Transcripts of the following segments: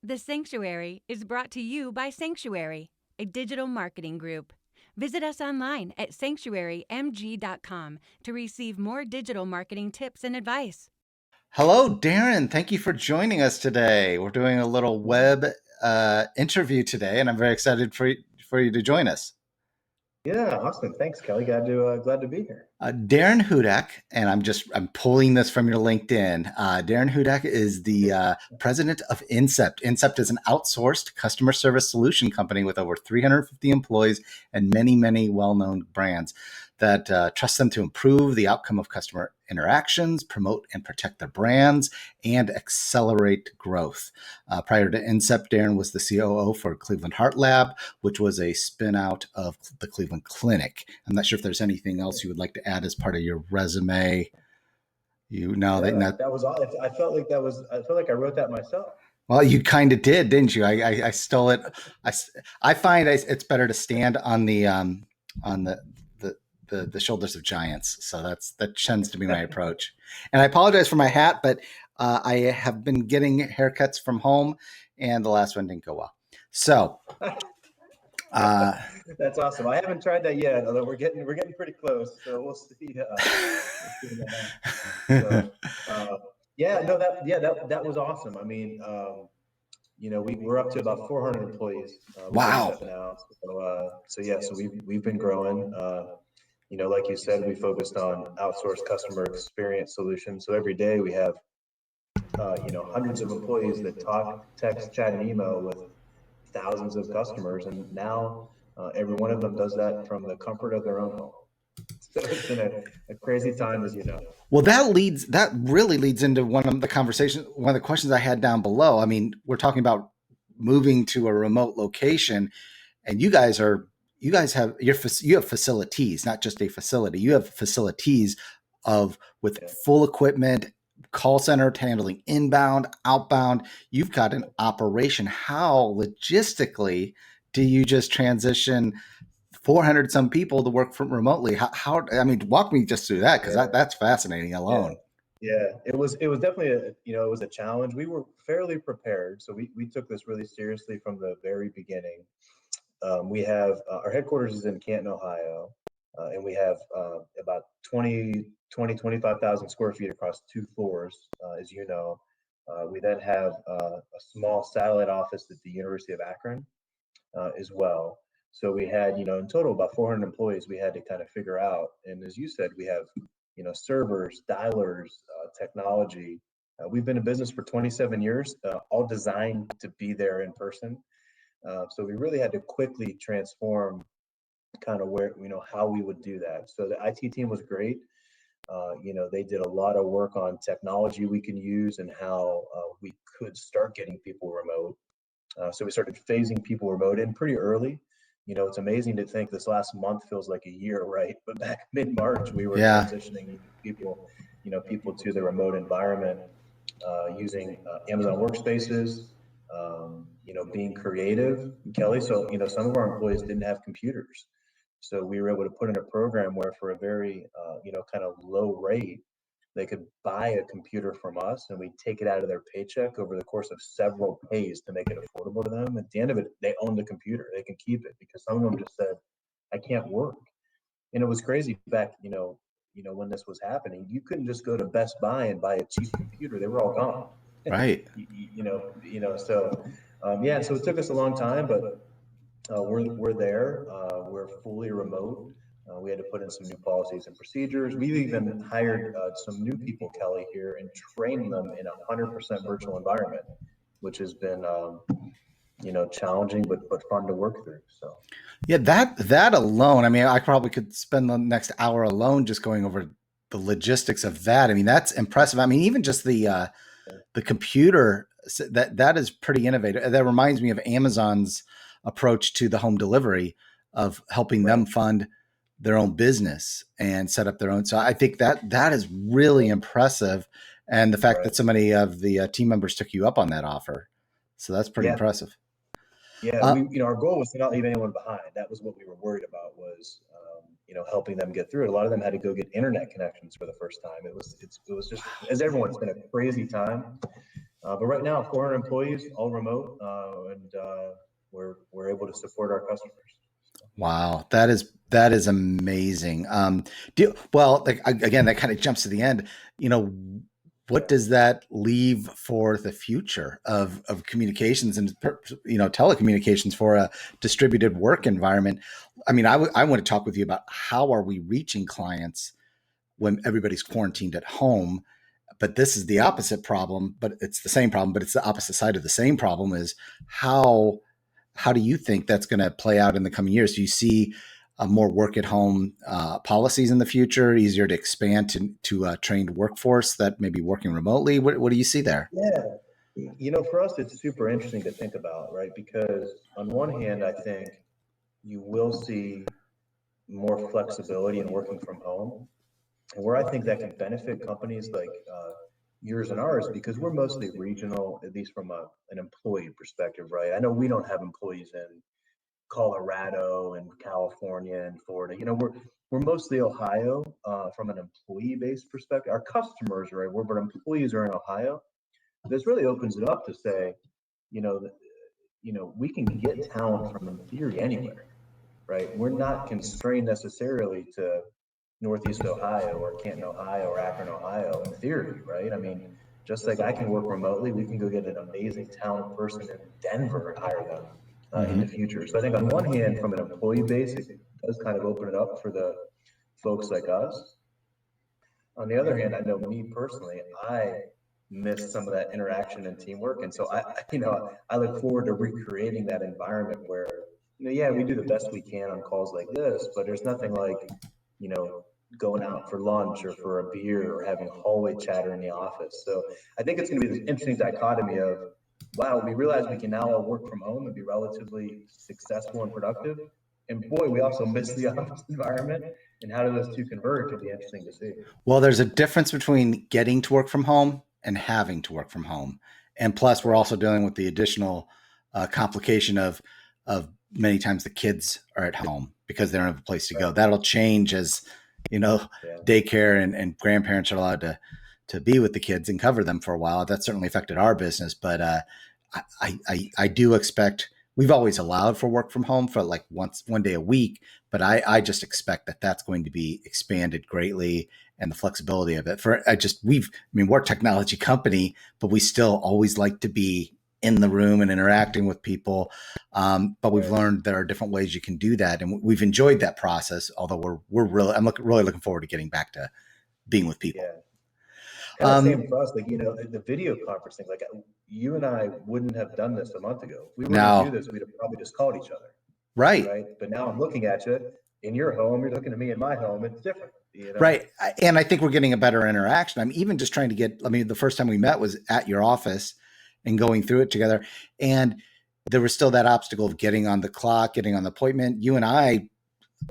The Sanctuary is brought to you by Sanctuary, a digital marketing group. Visit us online at sanctuarymg.com to receive more digital marketing tips and advice. Hello, Darren. Thank you for joining us today. We're doing a little web interview today, and I'm very excited for you to join us. Yeah, awesome. Thanks, Kelly. Glad to be here. Darren Hudach, and I'm pulling this from your LinkedIn. Darren Hudach is the president of Incept. Incept is an outsourced customer service solution company with over 350 employees and many, many well-known brands that trust them to improve the outcome of customer interactions, promote and protect their brands, and accelerate growth. Prior to Incept, Darren was the COO for Cleveland Heart Lab, which was a spin out of the Cleveland Clinic. I'm not sure if there's anything else you would like to add as part of your resume. That was all. I felt like I wrote that myself. Well, you kind of did, didn't you? I stole it. I find it's better to stand on the shoulders of giants. So that tends to be my approach. And I apologize for my hat, but I have been getting haircuts from home, and the last one didn't go well. So that's awesome. I haven't tried that yet, although we're getting pretty close. So we'll see. That was awesome. I mean, we're up to about 400 employees. Wow. Now. So we've been growing. Like you said, we focused on outsourced customer experience solutions. So every day we have, hundreds of employees that talk, text, chat, and email with thousands of customers. And now every one of them does that from the comfort of their own home. So it's been a crazy time, as you know. Well, that really leads into one of the questions I had down below. I mean, we're talking about moving to a remote location, and you have facilities, not just a facility. You have facilities with full equipment, call center handling inbound, outbound. You've got an operation. How logistically do you just transition 400 some people to work from remotely? Walk me just through that, because that's fascinating alone. Yeah, it was definitely it was a challenge. We were fairly prepared, so we took this really seriously from the very beginning. We have our headquarters is in Canton, Ohio, and we have about 25,000 square feet across 2 floors, as you know. We then have a small satellite office at the University of Akron as well. So we had, in total about 400 employees we had to kind of figure out. And as you said, we have, servers, dialers, technology. We've been in business for 27 years, all designed to be there in person. So we really had to quickly transform kind of where, how we would do that. So the IT team was great. They did a lot of work on technology we can use and how we could start getting people remote. So we started phasing people remote in pretty early. It's amazing to think this last month feels like a year, right? But back mid-March, we were transitioning people to the remote environment using Amazon workspaces, being creative, Kelly. So, some of our employees didn't have computers. So we were able to put in a program where for a very, kind of low rate, they could buy a computer from us, and we take it out of their paycheck over the course of several pays to make it affordable to them. At the end of it, they own the computer. They can keep it, because some of them just said, I can't work. And it was crazy back, when this was happening. You couldn't just go to Best Buy and buy a cheap computer. They were all gone. Right. So it took us a long time, but we're there. We're fully remote. We had to put in some new policies and procedures. We've even hired some new people, Kelly, here, and trained them in a 100% virtual environment, which has been, challenging but fun to work through. So, yeah, that alone. I mean, I probably could spend the next hour alone just going over the logistics of that. I mean, that's impressive. I mean, even just the computer, that is pretty innovative. That reminds me of Amazon's approach to the home delivery, of helping them fund their own business and set up their own. So I think that is really impressive. And the fact that so many of the team members took you up on that offer. So that's pretty impressive. Yeah, our goal was to not leave anyone behind. That was what we were worried about, was, helping them get through it. A lot of them had to go get internet connections for the first time. It was just, as everyone, it's been a crazy time. But right now, 400 employees, all remote, and we're able to support our customers. Wow, that is amazing. Like, again, that kind of jumps to the end. You know, what does that leave for the future of communications and telecommunications for a distributed work environment? I mean, I want to talk with you about how are we reaching clients when everybody's quarantined at home. But this is the opposite problem, but it's the same problem, but it's the opposite side of the same problem is how do you think that's going to play out in the coming years? Do you see more work at home policies in the future, easier to expand to a trained workforce that may be working remotely? What do you see there? Yeah, for us, it's super interesting to think about, right? Because on one hand, I think you will see more flexibility in working from home. And where I think that can benefit companies like yours and ours, because we're mostly regional, at least from an employee perspective, right? I know we don't have employees in Colorado and California and Florida. We're mostly Ohio from an employee-based perspective. Our customers are where, but employees are in Ohio. This really opens it up to say, you know, we can get talent from in theory anywhere, right? We're not constrained necessarily to Northeast Ohio or Canton, Ohio or Akron, Ohio in theory, right? I mean, just like I can work remotely, we can go get an amazing talent person in Denver and hire them in the future. So I think on one hand, from an employee base, it does kind of open it up for the folks like us. On the other hand, I know me personally, I miss some of that interaction and teamwork. And so I look forward to recreating that environment where, yeah, we do the best we can on calls like this, but there's nothing like, you know, going out for lunch or for a beer or having hallway chatter in the office. So I think it's going to be this interesting dichotomy of, wow, we realize we can now all work from home and be relatively successful and productive. And boy, we also miss the office environment. And how do those two converge will be interesting to see. Well, there's a difference between getting to work from home and having to work from home. And plus, we're also dealing with the additional complication of many times the kids are at home because they don't have a place to go. That'll change as daycare and grandparents are allowed to be with the kids and cover them for a while. That certainly affected our business, but I do expect. We've always allowed for work from home for like one day a week, but I just expect that that's going to be expanded greatly, and the flexibility of it. We're a technology company, but we still always like to be in the room and interacting with people. But we've learned there are different ways you can do that, and we've enjoyed that process. Although I'm really looking forward to getting back to being with people. Yeah. Kind of same for us, like, the video conferencing, like you and I wouldn't have done this a month ago. If we were to do this, we'd have probably just called each other. Right. But now I'm looking at you in your home, you're looking at me in my home. It's different. Right. And I think we're getting a better interaction. I'm even just trying to the first time we met was at your office and going through it together. And there was still that obstacle of getting on the clock, getting on the appointment. You and I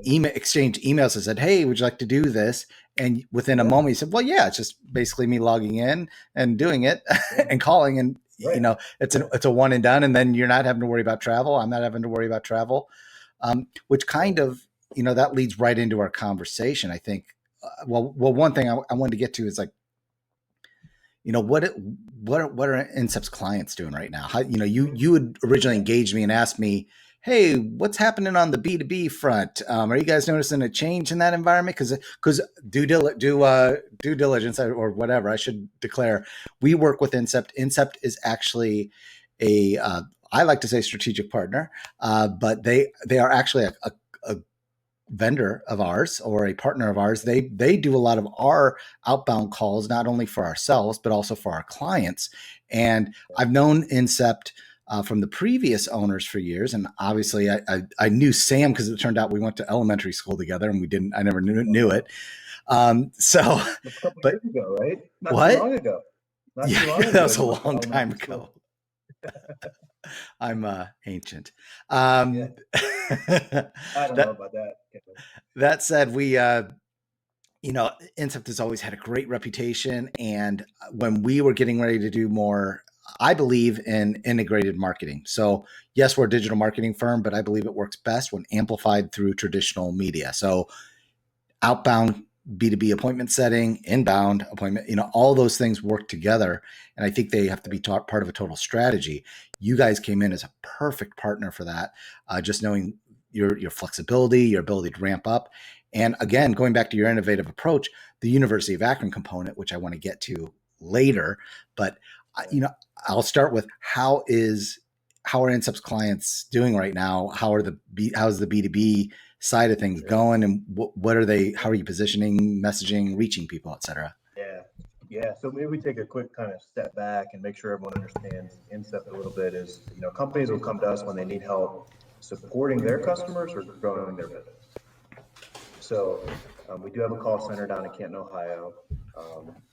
exchanged emails and said, hey, would you like to do this? And within a moment, he said, well, yeah, it's just basically me logging in and doing it and calling. And, it's a one and done. And then you're not having to worry about travel. I'm not having to worry about travel, which kind of, that leads right into our conversation. I think, one thing I wanted to get to is like, what are Incept's clients doing right now? How, you had originally engaged me and asked me, hey, what's happening on the B2B front? Are you guys noticing a change in that environment? Because due diligence or whatever, I should declare, we work with Incept. Incept is actually I like to say strategic partner, but they are actually a vendor of ours or a partner of ours. They do a lot of our outbound calls, not only for ourselves, but also for our clients. And I've known Incept from the previous owners for years. And obviously I knew Sam because it turned out we went to elementary school together and I never knew it. Years ago, right? Not too long ago. That was a long time ago. I'm ancient. I don't know about that. That said, we, Incept has always had a great reputation. And when we were getting ready to do more, I believe in integrated marketing. So yes, we're a digital marketing firm, but I believe it works best when amplified through traditional media. So outbound B2B appointment setting, inbound appointment, all those things work together. And I think they have to be part of a total strategy. You guys came in as a perfect partner for that. Just knowing your flexibility, your ability to ramp up. And again, going back to your innovative approach, the University of Akron component, which I want to get to later, but I'll start with how are Incept's clients doing right now? How's the B2B side of things going, and what are they? How are you positioning, messaging, reaching people, et cetera? Yeah. So maybe we take a quick kind of step back and make sure everyone understands Incept a little bit. Is companies will come to us when they need help supporting their customers or growing their business. So we do have a call center down in Canton, Ohio.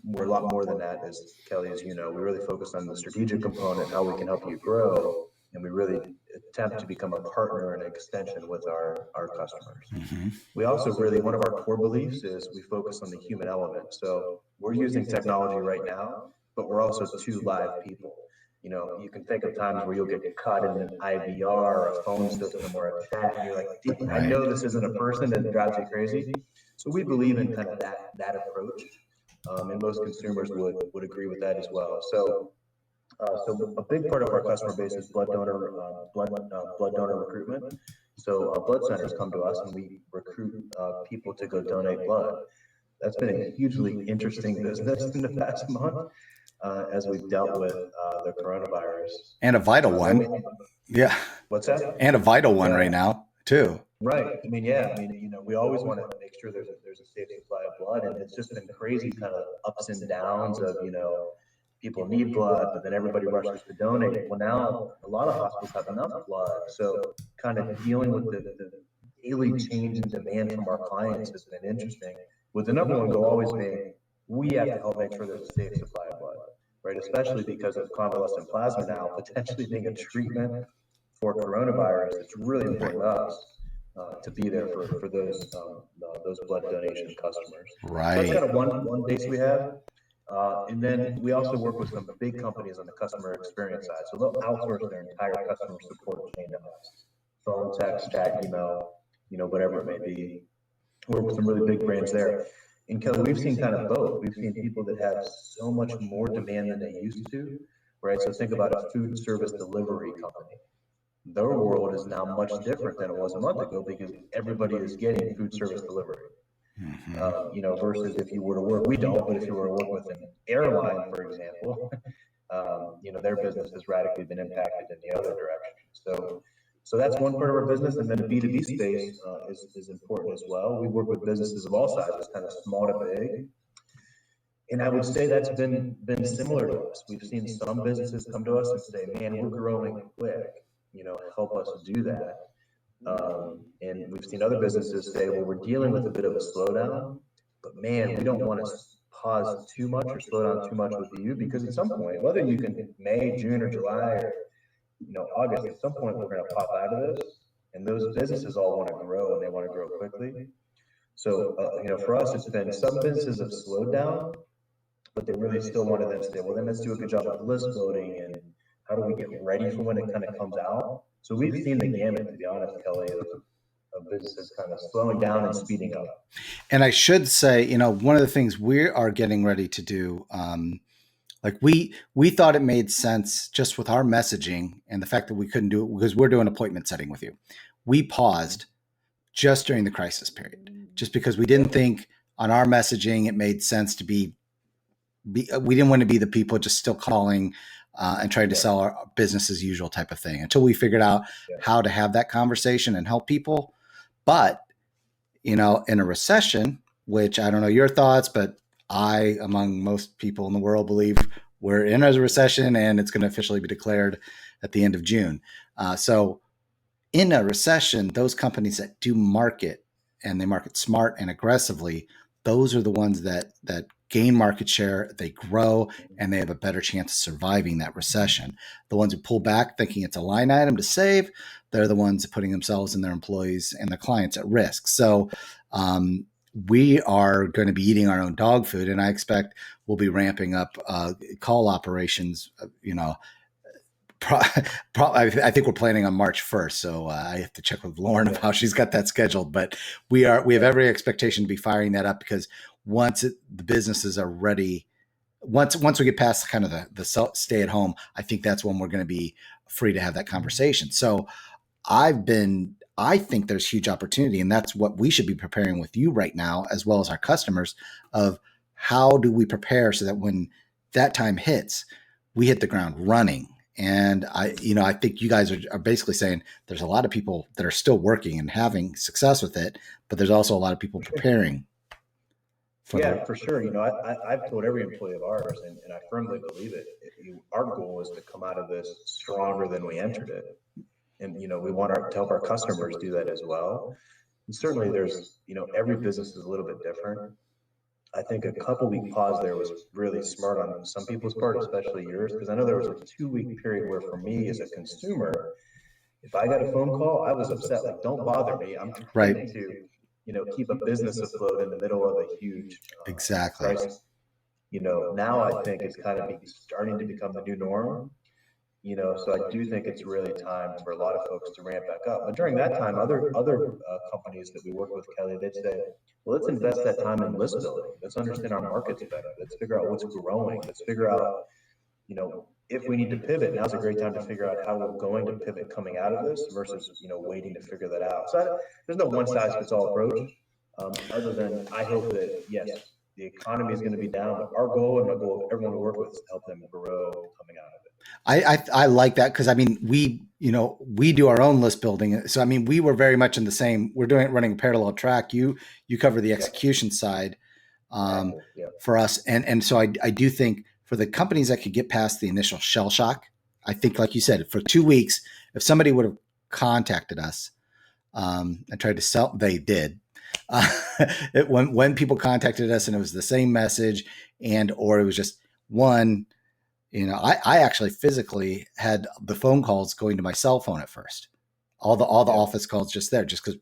We're a lot more than that, as Kelly, as you know. We really focus on the strategic component, how we can help you grow, and we really attempt to become a partner and an extension with our customers. Mm-hmm. We also one of our core beliefs is we focus on the human element. So we're using technology right now, but we're also two live people. You can think of times where you'll get caught in an IVR or a phone system or a chat, and you're like, I know this isn't a person, and it drives you crazy. So we believe in kind of that approach, and most consumers would agree with that as well. So a big part of our customer base is blood donor recruitment. So blood centers come to us and we recruit people to go donate blood. That's been a hugely interesting business in the past month as we've dealt with the coronavirus. And a vital one. Yeah. What's that? And a vital one right now too. Right. We always want to make sure there's a safe supply of blood, and it's just been crazy kind of ups and downs of, people need blood, but then everybody rushes to donate. Well, now a lot of hospitals have enough blood. So kind of dealing with the daily change in demand from our clients has been interesting, with the number one goal always being, we have to help make sure there's a safe supply of blood, right? Especially because of convalescent plasma now potentially being a treatment for coronavirus. It's really important to us to be there for those blood donation customers. Right. So that's kind of one base we have. And then we also work with some big companies on the customer experience side. So they'll outsource their entire customer support chain to us. Phone, text, chat, email, whatever it may be. Work with some really big brands there. And Kelly, we've seen kind of both. We've seen people that have so much more demand than they used to, right? So think about a food service delivery company. Their world is now much different than it was a month ago because everybody is getting food service delivery. Mm-hmm. Versus if you were to work, we don't, but if you were to work with an airline, for example, their business has radically been impacted in the other direction. So that's one part of our business. And then the B2B space is important as well. We work with businesses of all sizes, kind of small to big. And I would say that's been similar to us. We've seen some businesses come to us and say, man, we're growing quick, help us do that. And we've seen other businesses say, well, we're dealing with a bit of a slowdown, but man, we don't want to pause too much or slow down too much with you, because at some point, whether you can May, June, or July, or August, at some point we're going to pop out of this, and those businesses all want to grow and they want to grow quickly. So for us, it's been some businesses have slowed down, but they really still want to then say, well, then let's do a good job of list building and how do we get ready for when it kind of comes out. So we've seen the gamut, to be honest, Kelly, of businesses kind of slowing down and speeding up. And I should say, one of the things we are getting ready to do, we thought it made sense just with our messaging and the fact that we couldn't do it because we're doing appointment setting with you. We paused just during the crisis period, just because we didn't think on our messaging it made sense to be we didn't want to be the people just still calling and trying to sell our business as usual type of thing until we figured out how to have that conversation and help people. But, in a recession, which I don't know your thoughts, but I, among most people in the world, believe we're in a recession and it's going to officially be declared at the end of June. So in a recession, those companies that do market and they market smart and aggressively, those are the ones that gain market share, they grow, and they have a better chance of surviving that recession. The ones who pull back thinking it's a line item to save, they're the ones putting themselves and their employees and their clients at risk. So we are going to be eating our own dog food, and I expect we'll be ramping up call operations, I think we're planning on March 1st, so I have to check with Lauren of how she's got that scheduled. But we have every expectation to be firing that up, because once the businesses are ready, once we get past kind of the stay at home, I think that's when we're going to be free to have that conversation. So I think there's huge opportunity, and that's what we should be preparing with you right now, as well as our customers, of how do we prepare so that when that time hits, we hit the ground running. And I think you guys are basically saying there's a lot of people that are still working and having success with it, but there's also a lot of people preparing. For sure. I've told every employee of ours, and I firmly believe it. Our goal is to come out of this stronger than we entered it. And, we want to help our customers do that as well. And certainly there's, every business is a little bit different. I think a couple-week pause there was really smart on some people's part, especially yours, because I know there was a 2-week period where, for me as a consumer, if I got a phone call, I was upset. Like, don't bother me. I'm trying to, keep a business afloat in the middle of a huge crisis. Now I think it's kind of starting to become the new norm. So I do think it's really time for a lot of folks to ramp back up. But during that time, other companies that we work with, Kelly, they'd say, well, let's invest that time in list building. Let's understand our markets better. Let's figure out what's growing. Let's figure out, if we need to pivot, now's a great time to figure out how we're going to pivot coming out of this versus, waiting to figure that out. So there's no one size fits all approach, other than I hope that, yes, the economy is going to be down, but our goal and my goal of everyone we work with is to help them grow coming out of it. I like that, because we do our own list building. So we were very much in the same. We're running a parallel track. You cover the execution side for us, and so I do think for the companies that could get past the initial shell shock, I think, like you said, for 2 weeks, if somebody would have contacted us and tried to sell, they did. When people contacted us and it was the same message, or it was just one. I actually physically had the phone calls going to my cell phone at first, all the office calls just because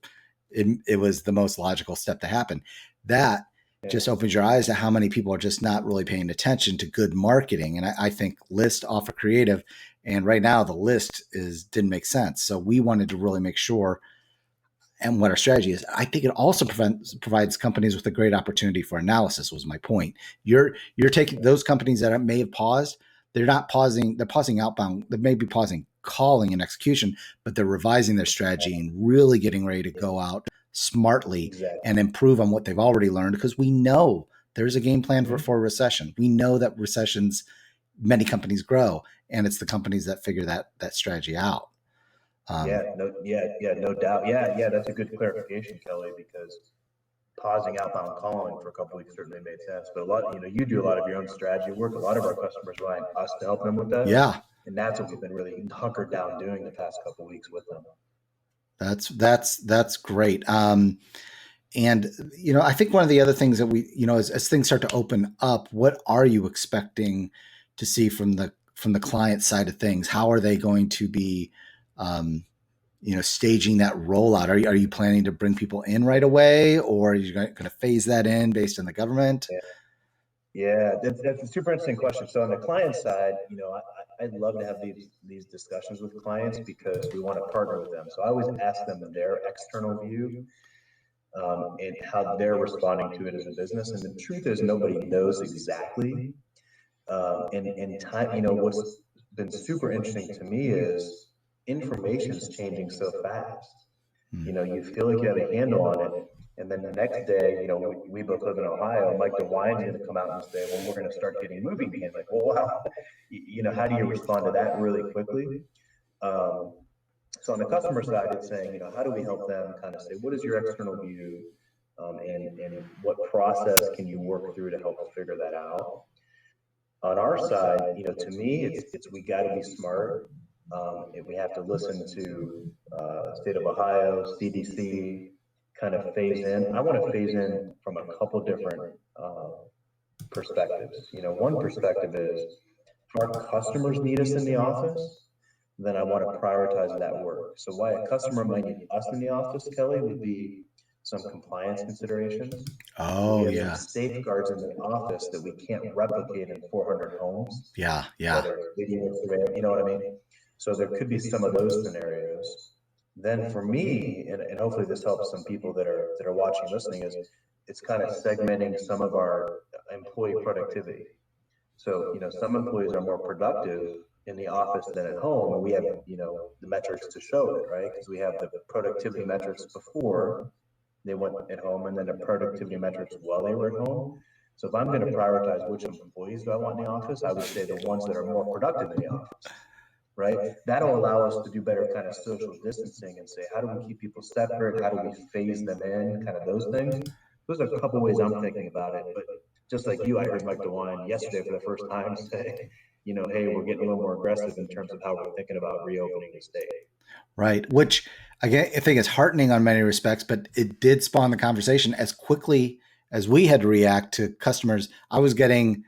it was the most logical step to happen. That just opens your eyes to how many people are just not really paying attention to good marketing. And I think list offer creative, and right now the list didn't make sense. So we wanted to really make sure, and what our strategy is. I think it also provides companies with a great opportunity for analysis, was my point. You're taking those companies that may have paused. They're not pausing. They're pausing outbound. They may be pausing calling and execution, but they're revising their strategy and really getting ready to go out smartly and improve on what they've already learned, because we know there's a game plan for a recession. We know that recessions, many companies grow, and it's the companies that figure that strategy out. No doubt. Yeah, that's a good clarification, Kelly, because pausing outbound calling for a couple weeks certainly made sense. But a lot, you do a lot of your own strategy work. A lot of our customers rely on us to help them with that. Yeah, and that's what we've been really hunkered down doing the past couple weeks with them. That's great. And I think one of the other things that we, as things start to open up, what are you expecting to see from the client side of things? How are they going to be, staging that rollout? Are you planning to bring people in right away, or are you going to phase that in based on the government? Yeah, that's a super interesting question. So on the client side, I'd love to have these discussions with clients because we want to partner with them. So I always ask them their external view and how they're responding to it as a business. And the truth is, nobody knows exactly. And time, what's been super interesting to me is information's changing so fast. You feel like you have a handle on it, and then the next day, we both live in Ohio. Mike DeWine's going to come out and say, "Well, we're going to start getting movie cans." Like, well, wow, how do you respond to that really quickly? So on the customer side, it's saying, how do we help them kind of say, what is your external view, and what process can you work through to help figure that out? On our side, to me, it's we got to be smart. And we have to listen to state of Ohio, CDC, kind of phase in. I want to phase in from a couple different perspectives. One perspective is if our customers need us in the office, then I want to prioritize that work. So why a customer might need us in the office, Kelly, would be some compliance considerations. Oh, we have some safeguards in the office that we can't replicate in 400 homes. Yeah. Whether it's video, you know what I mean? So there could be some of those scenarios. Then for me, and hopefully this helps some people that are watching and listening, is it's kind of segmenting some of our employee productivity. So, some employees are more productive in the office than at home, and we have, the metrics to show it, right? Because we have the productivity metrics before they went at home, and then the productivity metrics while they were at home. So if I'm going to prioritize which employees do I want in the office, I would say the ones that are more productive in the office, right? That'll allow us to do better kind of social distancing and say, how do we keep people separate? How do we phase them in? Kind of those things. Those are a couple ways I'm thinking about it. But just like you, I heard Mike DeWine yesterday for the first time say, hey, we're getting a little more aggressive in terms of how we're thinking about reopening the state. Right. Which again, I think is heartening on many respects, but it did spawn the conversation as quickly as we had to react to customers. I was getting,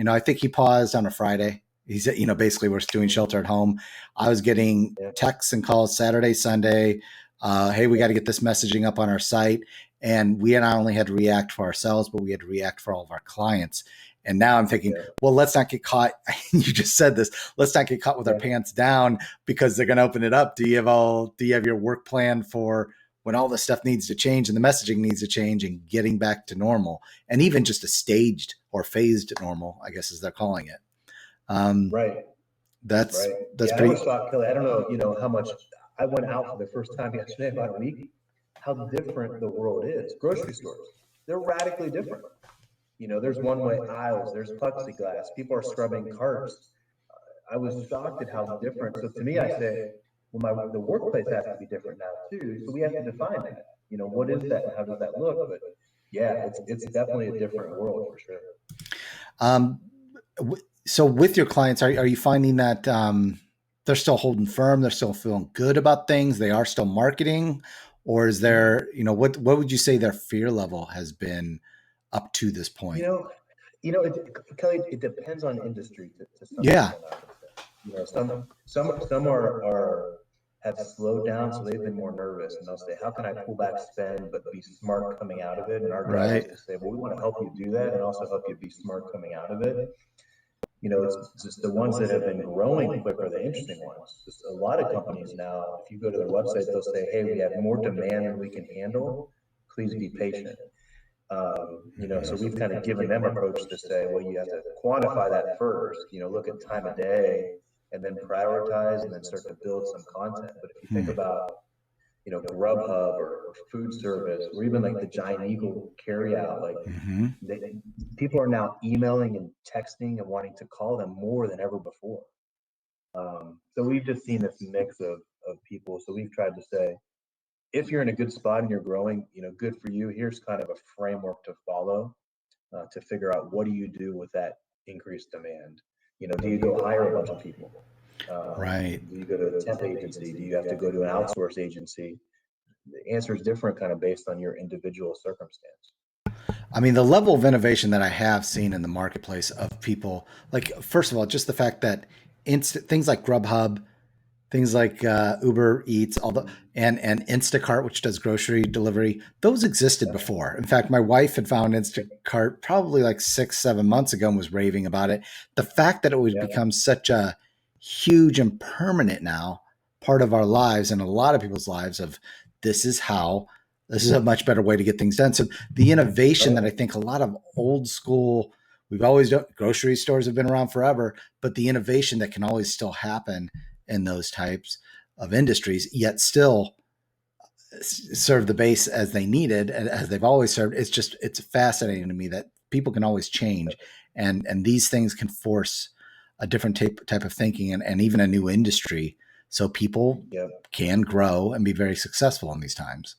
I think he paused on a Friday. He said, basically we're doing shelter at home. I was getting texts and calls Saturday, Sunday. Hey, we got to get this messaging up on our site. And we not only had to react for ourselves, but we had to react for all of our clients. And now I'm thinking, well, let's not get caught. You just said this. Let's not get caught with our pants down because they're going to open it up. Do you have your work plan for when all this stuff needs to change and the messaging needs to change and getting back to normal, and even just a staged or phased normal, I guess, as they're calling it. Right. That's pretty. I was shocked, Kelly. I don't know, how much I went out for the first time yesterday, about a week, how different the world is. Grocery stores, they're radically different. There's one-way aisles, there's plexiglass, people are scrubbing carts. I was shocked at how different. So to me, I say, well, the workplace has to be different now too. So we have to define that. What is that and how does that look? But yeah, it's definitely a different world for sure. So with your clients, are you finding that they're still holding firm? They're still feeling good about things? They are still marketing? Or is there, what would you say their fear level has been up to this point? Kelly, it depends on industry to some extent, I would say. Some are have slowed down, so they've been more nervous, and they'll say, how can I pull back spend but be smart coming out of it? And our job is to say, well, we want to help you do that and also help you be smart coming out of it. It's just the ones that have been growing quick are the interesting ones. Just a lot of companies now, if you go to their website, they'll say, hey, we have more demand than we can handle. Please be patient. So we've kind of given them approach to say, well, you have to quantify that first, look at time of day and then prioritize and then start to build some content. But if you think about, Grubhub or food service, or even like the Giant Eagle carryout, like people are now emailing and texting and wanting to call them more than ever before. So we've just seen this mix of people. So we've tried to say, if you're in a good spot and you're growing, good for you. Here's kind of a framework to follow to figure out what do you do with that increased demand. Do you go hire a bunch of people? Right. Do you go to a temp agency? Do you have to go to an outsourced agency? The answer is different kind of based on your individual circumstance. I mean, the level of innovation that I have seen in the marketplace of people, like, first of all, just the fact that things like Grubhub, things like Uber Eats, and Instacart, which does grocery delivery, those existed before. In fact, my wife had found Instacart probably like 6-7 months ago and was raving about it. The fact that it would become such a huge and permanent now part of our lives and a lot of people's lives of this is a much better way to get things done. So the innovation that I think a lot of old school, we've always done, grocery stores have been around forever, but the innovation that can always still happen in those types of industries, yet still serve the base as they needed and as they've always served. It's fascinating to me that people can always change, and these things can force a different type of thinking and even a new industry, so people can grow and be very successful in these times.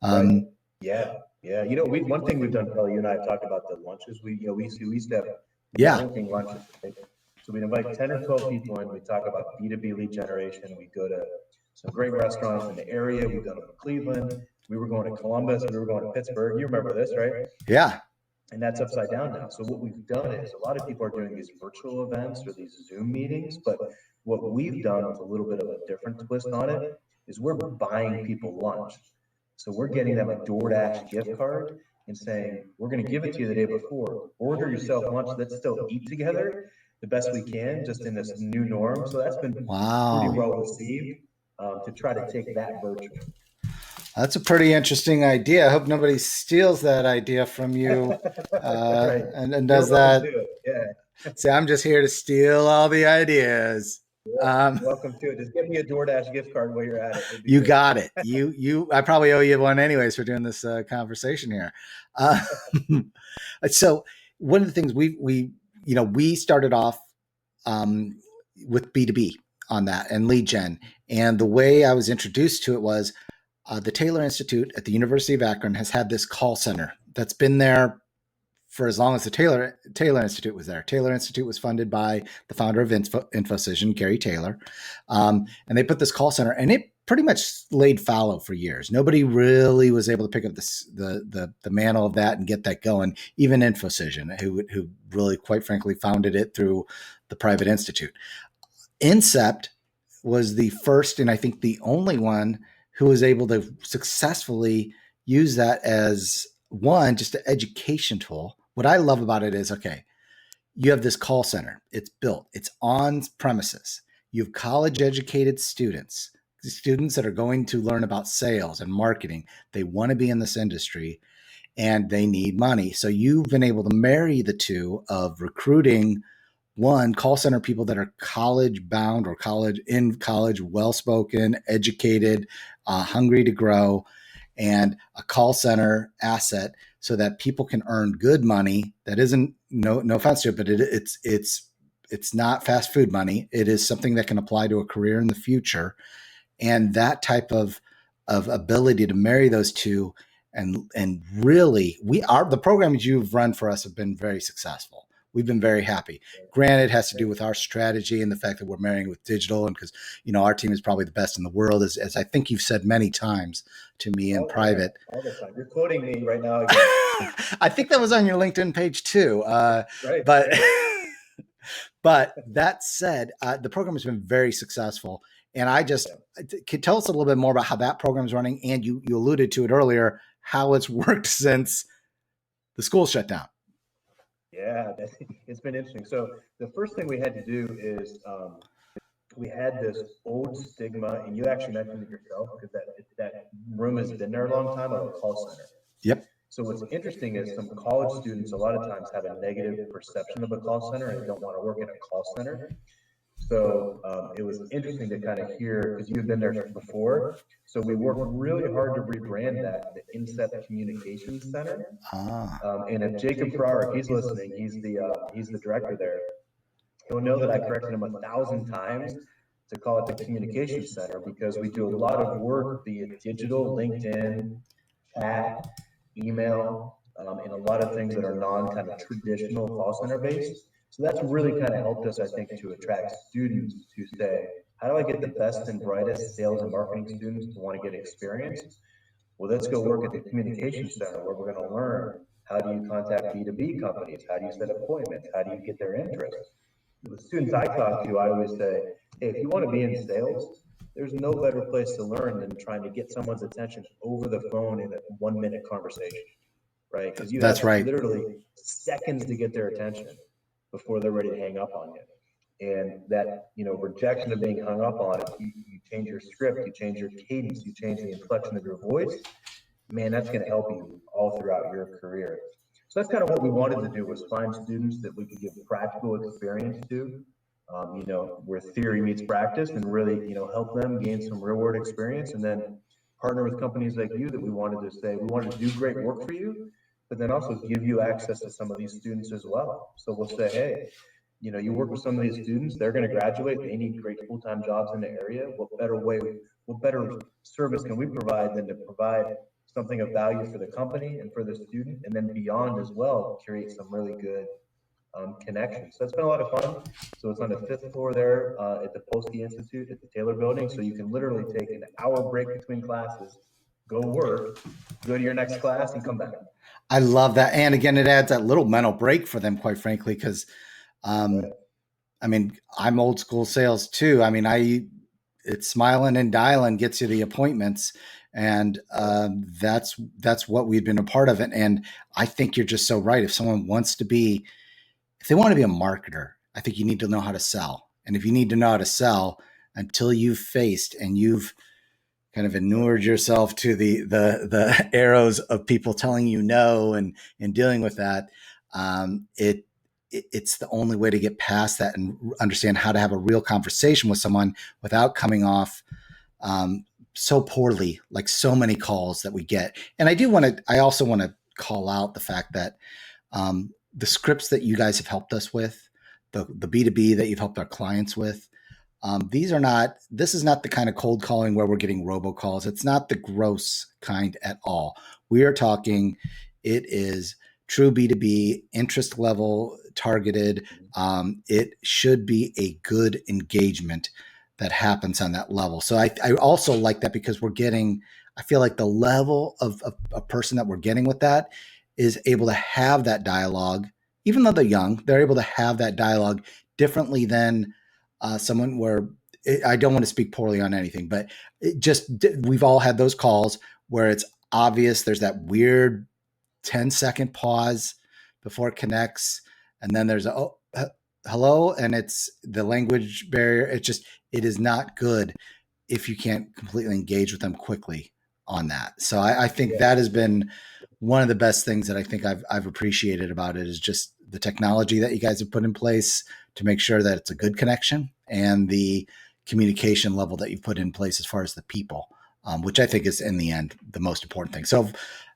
Right. Yeah. One thing we've done, Kelly, you and I have talked about the lunches. We used to have networking lunches. Right? So we'd invite 10 or 12 people in. We talk about B2B lead generation. We go to some great restaurants in the area. We've done it in Cleveland. We were going to Columbus. We were going to Pittsburgh. You remember this, right? Yeah. And that's upside down now. So what we've done is a lot of people are doing these virtual events or these Zoom meetings. But what we've done with a little bit of a different twist on it is we're buying people lunch. So we're getting them a DoorDash gift card and saying, we're going to give it to you the day before. Order yourself lunch. Let's still eat together. the best we can just in this new norm. So that's been pretty Wow. well received to try to take that virtual. That's a pretty interesting idea. I hope nobody steals that idea from you Right. and does that. Yeah. See, I'm just here to steal all the ideas. Welcome to it. Just give me a DoorDash gift card while you're at it. You got it. I probably owe you one anyways for doing this conversation here. So one of the things we started off with B2B on that and lead gen. And the way I was introduced to it was the Taylor Institute at the University of Akron has had this call center that's been there for as long as the Taylor Institute was there. Taylor Institute was funded by the founder of Infocision, Gary Taylor. And they put this call center, and it pretty much laid fallow for years. Nobody really was able to pick up the mantle of that and get that going. Even Infocision, who really, quite frankly, founded it through the private institute. Incept was the first, and I think the only one who was able to successfully use that as one, just an education tool. What I love about it is, okay, you have this call center. It's built. It's on premises. You have college educated students that are going to learn about sales and marketing. They want to be in this industry and they need money. So you've been able to marry the two of recruiting one, call center people that are college bound or college, well-spoken, educated, hungry to grow, and a call center asset so that people can earn good money. That isn't, no offense to it, but it's not fast food money. It is something that can apply to a career in the future. And that type of ability to marry those two and really the programs you've run for us have been very successful. We've been very happy. Granted, it has to do with our strategy and the fact that we're marrying with digital, and because our team is probably the best in the world, as I think you've said many times to me in private. All the time. You're quoting me right now. I think that was on your LinkedIn page too. Right. But that said, the program has been very successful, and could tell us a little bit more about how that program is running, and you alluded to it earlier, how it's worked since the school shut down. Yeah, it's been interesting. So the first thing we had to do is we had this old stigma, and you actually mentioned it yourself because that room has been there a long time, of a call center. Yep. So what's interesting is some college students a lot of times have a negative perception of a call center and don't want to work in a call center. So it was interesting to kind of hear, because you've been there before. So we worked really hard to rebrand that, the Incept Communications Center. And if Jacob Farrar, he's listening, he's the director there, he'll know that I corrected him 1,000 times to call it the Communications Center, because we do a lot of work via digital, LinkedIn, chat, email, and a lot of things that are non-kind of traditional call center based. So that's really kind of helped us, I think, to attract students to say, how do I get the best and brightest sales and marketing students to want to get experience? Well, let's go work at the Communications Center, where we're going to learn, how do you contact B2B companies? How do you set appointments? How do you get their interest? The students I talk to, I always say, hey, if you want to be in sales, there's no better place to learn than trying to get someone's attention over the phone in a 1-minute conversation, right? Because you have literally seconds to get their attention before they're ready to hang up on you. And that, rejection of being hung up on, you change your script, you change your cadence, you change the inflection of your voice, man, that's going to help you all throughout your career. So that's kind of what we wanted to do, was find students that we could give practical experience to, where theory meets practice, and really, help them gain some real world experience, and then partner with companies like you that we wanted to do great work for you, but then also give you access to some of these students as well. So we'll say, hey, you work with some of these students, they're going to graduate, they need great full-time jobs in the area. What better service can we provide than to provide something of value for the company and for the student, and then beyond as well, create some really good connections. So it's been a lot of fun. So it's on the 5th floor there at the Polsky Institute at the Taylor Building. So you can literally take an hour break between classes, go work, go to your next class, and come back. I love that. And again, it adds that little mental break for them, quite frankly, because I'm old school sales too. It's smiling and dialing gets you the appointments. And that's what we've been a part of it. And I think you're just so right. If they want to be a marketer, I think you need to know how to sell. And if you need to know how to sell until you've faced and you've kind of inured yourself to the arrows of people telling you no and dealing with that, it's the only way to get past that and understand how to have a real conversation with someone without coming off so poorly, like so many calls that we get. And I also want to call out the fact that the scripts that you guys have helped us with, the B2B that you've helped our clients with, this is not the kind of cold calling where we're getting robocalls. It's not the gross kind at all. We are talking, it is true B2B, interest level targeted. It should be a good engagement that happens on that level. So I also like that because I feel like the level of a person that we're getting with that is able to have that dialogue, even though they're young, they're able to have that dialogue differently than someone where I don't want to speak poorly on anything, but we've all had those calls where it's obvious there's that weird 10-second pause before it connects. And then there's hello. And it's the language barrier. It is not good if you can't completely engage with them quickly on that. So I think that has been one of the best things that I think I've appreciated about it is just the technology that you guys have put in place to make sure that it's a good connection and the communication level that you've put in place as far as the people, which I think is in the end the most important thing. So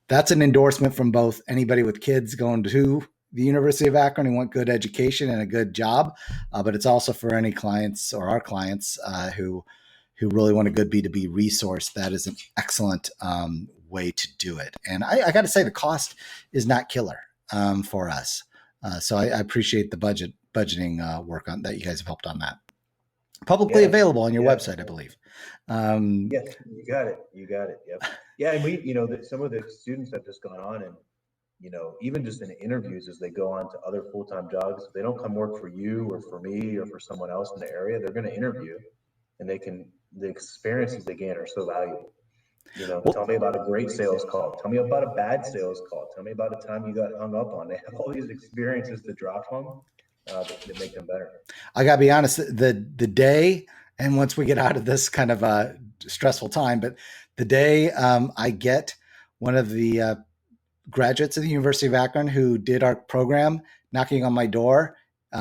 that's an endorsement from both anybody with kids going to the University of Akron and want good education and a good job, but it's also for any clients or our clients who really want a good B2B resource. That is an excellent way to do it. And I got to say the cost is not killer for us. So I appreciate the budgeting work on that. You guys have helped on that. Publicly available on your website, I believe. Yes, you got it. Yep. Yeah. And we, some of the students have just gone on and, even just in interviews as they go on to other full-time jobs, if they don't come work for you or for me or for someone else in the area, they're going to interview and the experiences they gain are so valuable. Tell me about a great sales call. Tell me about a bad sales call. Tell me about a time you got hung up on. They have all these experiences to draw from that make them better. I gotta be honest, the day, and once we get out of this kind of stressful time, but the day I get one of the graduates of the University of Akron who did our program knocking on my door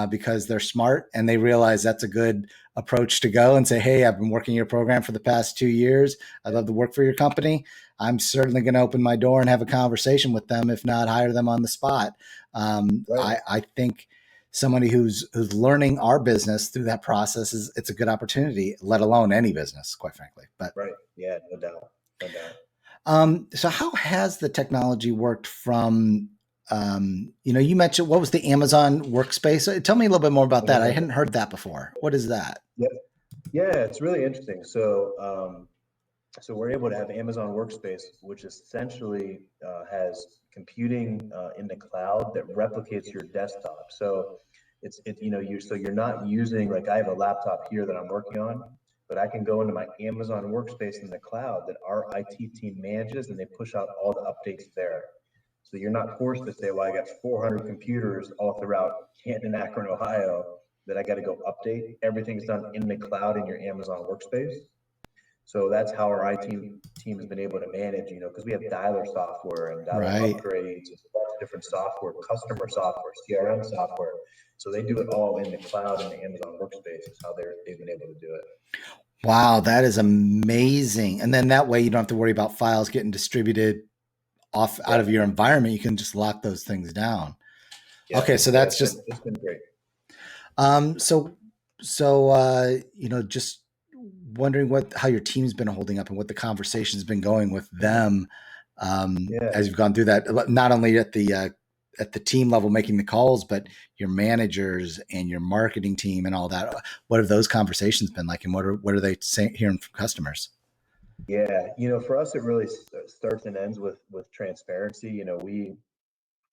because they're smart and they realize that's a good approach to go and say, hey, I've been working your program for the past 2 years. I'd love to work for your company. I'm certainly going to open my door and have a conversation with them, if not hire them on the spot. Right. I think somebody who's learning our business through that process it's a good opportunity, let alone any business, quite frankly. But right. Yeah, no doubt. So how has the technology worked from, you mentioned, what was the Amazon workspace? Tell me a little bit more about that. I hadn't heard that before. What is that? Yep. Yeah, it's really interesting. So, so we're able to have Amazon Workspace, which essentially has computing in the cloud that replicates your desktop. So you're not using, like, I have a laptop here that I'm working on, but I can go into my Amazon Workspace in the cloud that our IT team manages, and they push out all the updates there. So you're not forced to say, well, I got 400 computers all throughout Canton, Akron, Ohio that I got to go update. Everything's done in the cloud in your Amazon Workspace. So that's how our IT team has been able to manage, because we have dialer software and dialer upgrades, different software, customer software, CRM software. So they do it all in the cloud in the Amazon Workspace is how they've been able to do it. Wow, that is amazing. And then that way you don't have to worry about files getting distributed out of your environment. You can just lock those things down. Yeah. Okay, so that's it's been great. Just wondering how your team's been holding up and what the conversation's been going with them as you've gone through that, not only at the team level making the calls, but your managers and your marketing team and all that. What have those conversations been like, and what are they hearing from customers? Yeah, for us, it really starts and ends with transparency.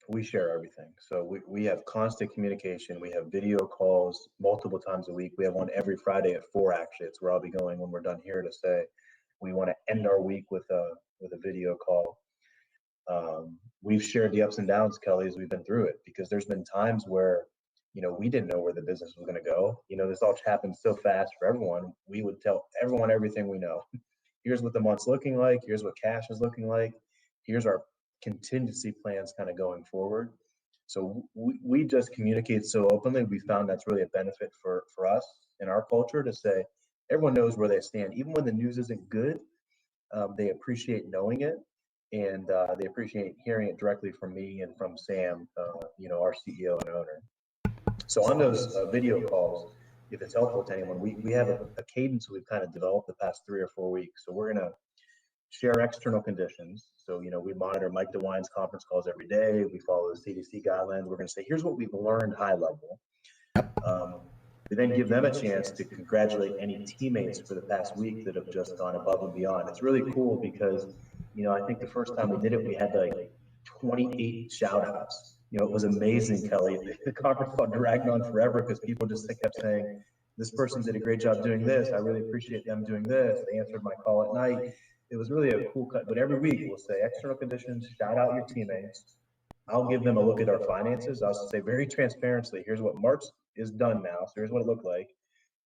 We share everything. So we have constant communication. We have video calls multiple times a week. We have one every Friday at 4, actually. It's where I'll be going when we're done here to say we want to end our week with a video call. We've shared the ups and downs, Kelly, as we've been through it, because there's been times where we didn't know where the business was going to go. This all happened so fast for everyone. We would tell everyone everything we know. Here's what the month's looking like. Here's what cash is looking like. Here's our contingency plans kind of going forward. So we just communicate so openly. We found that's really a benefit for us in our culture to say everyone knows where they stand. Even when the news isn't good, they appreciate knowing it, and they appreciate hearing it directly from me and from Sam, our CEO and owner. So on those video calls, if it's helpful to anyone, we have a cadence we've kind of developed the past 3 or 4 weeks. So we're going to share external conditions. So, we monitor Mike DeWine's conference calls every day. We follow the CDC guidelines. We're going to say, here's what we've learned high level. We then give them a chance to congratulate any teammates for the past week that have just gone above and beyond. It's really cool because, I think the first time we did it, we had like 28 shout outs. It was amazing, Kelly. The conference call dragged on forever because people just kept saying, this person did a great job doing this. I really appreciate them doing this. They answered my call at night. It was really a cool cut. But every week we'll say external conditions, shout out your teammates. I'll give them a look at our finances. I'll say very transparently, here's what March is done now. So here's what it looked like.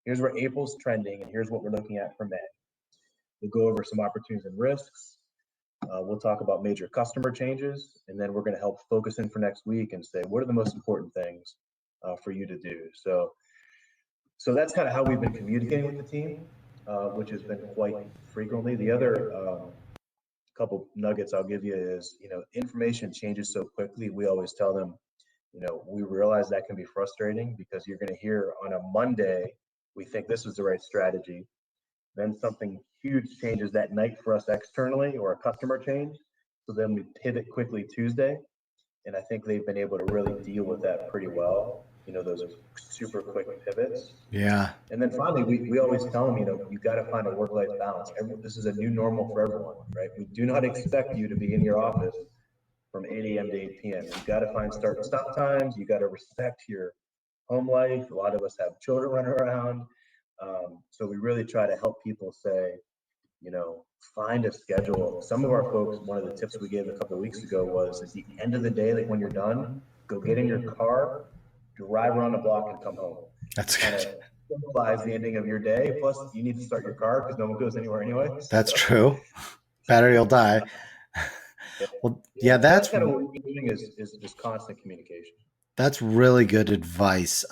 Here's where April's trending, and here's what we're looking at for May. We'll go over some opportunities and risks. We'll talk about major customer changes, and then we're going to help focus in for next week and say, what are the most important things for you to do? So that's kind of how we've been communicating with the team, which has been quite frequently. The other couple nuggets I'll give you is, information changes so quickly. We always tell them, we realize that can be frustrating because you're going to hear on a Monday, we think this is the right strategy. Then something huge changes that night for us externally, or a customer change. So then we pivot quickly Tuesday. And I think they've been able to really deal with that pretty well. Those super quick pivots. Yeah. And then finally, we always tell them, you got to find a work-life balance. This is a new normal for everyone, right? We do not expect you to be in your office from 8 a.m. to 8 p.m. You got to find start and stop times. You got to respect your home life. A lot of us have children running around. So we really try to help people say, find a schedule. Some of our folks, one of the tips we gave a couple of weeks ago was at the end of the day, like when you're done, go get in your car, drive around the block and come home. That's good. Kind of simplifies the ending of your day. Plus, you need to start your car because no one goes anywhere anyway. That's true. Battery will die. Well, yeah, that's kind of what we're doing is just constant communication. That's really good advice.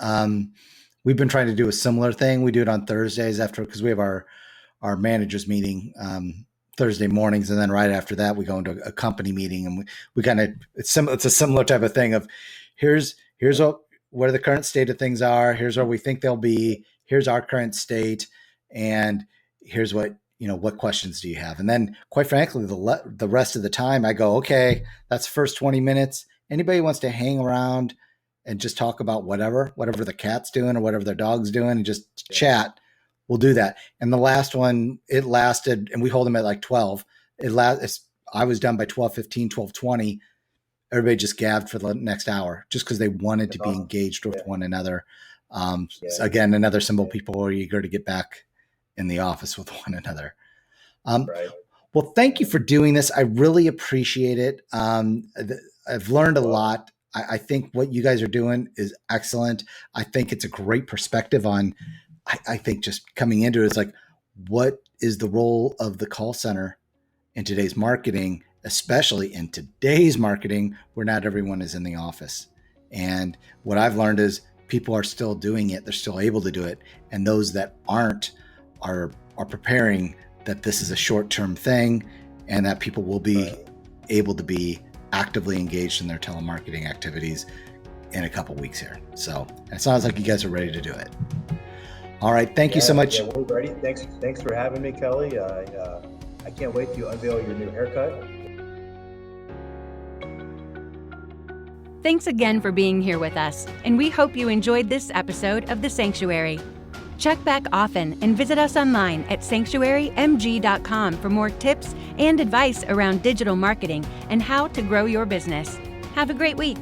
We've been trying to do a similar thing. We do it on Thursdays because we have our managers meeting Thursday mornings, and then right after that we go into a company meeting, and we kind of it's a similar type of thing of here's what the current state of things are. Here's where we think they'll be. Here's our current state, and here's what questions do you have? And then, quite frankly, the rest of the time I go, okay, that's the first 20 minutes. Anybody wants to hang around and just talk about whatever the cat's doing or whatever their dog's doing and just chat, we'll do that. And the last one, it lasted, and we hold them at like 12. I was done by 12:15, 12:20. Everybody just gabbed for the next hour just because they wanted to be engaged with one another. So again, another symbol people are eager to get back in the office with one another. Right. Well, thank you for doing this. I really appreciate it. I've learned a lot. I think what you guys are doing is excellent. I think it's a great perspective on, I think just coming into it, it's like, what is the role of the call center in today's marketing, especially in today's marketing where not everyone is in the office. And what I've learned is people are still doing it. They're still able to do it. And those that aren't are preparing that this is a short-term thing and that people will be able to be actively engaged in their telemarketing activities in a couple weeks here. So it sounds like you guys are ready to do it. All right. Thank you so much. Yeah, we're ready. Thanks for having me, Kelly. I can't wait to unveil your new haircut. Thanks again for being here with us, and we hope you enjoyed this episode of The Sanctuary. Check back often and visit us online at sanctuarymg.com for more tips and advice around digital marketing and how to grow your business. Have a great week.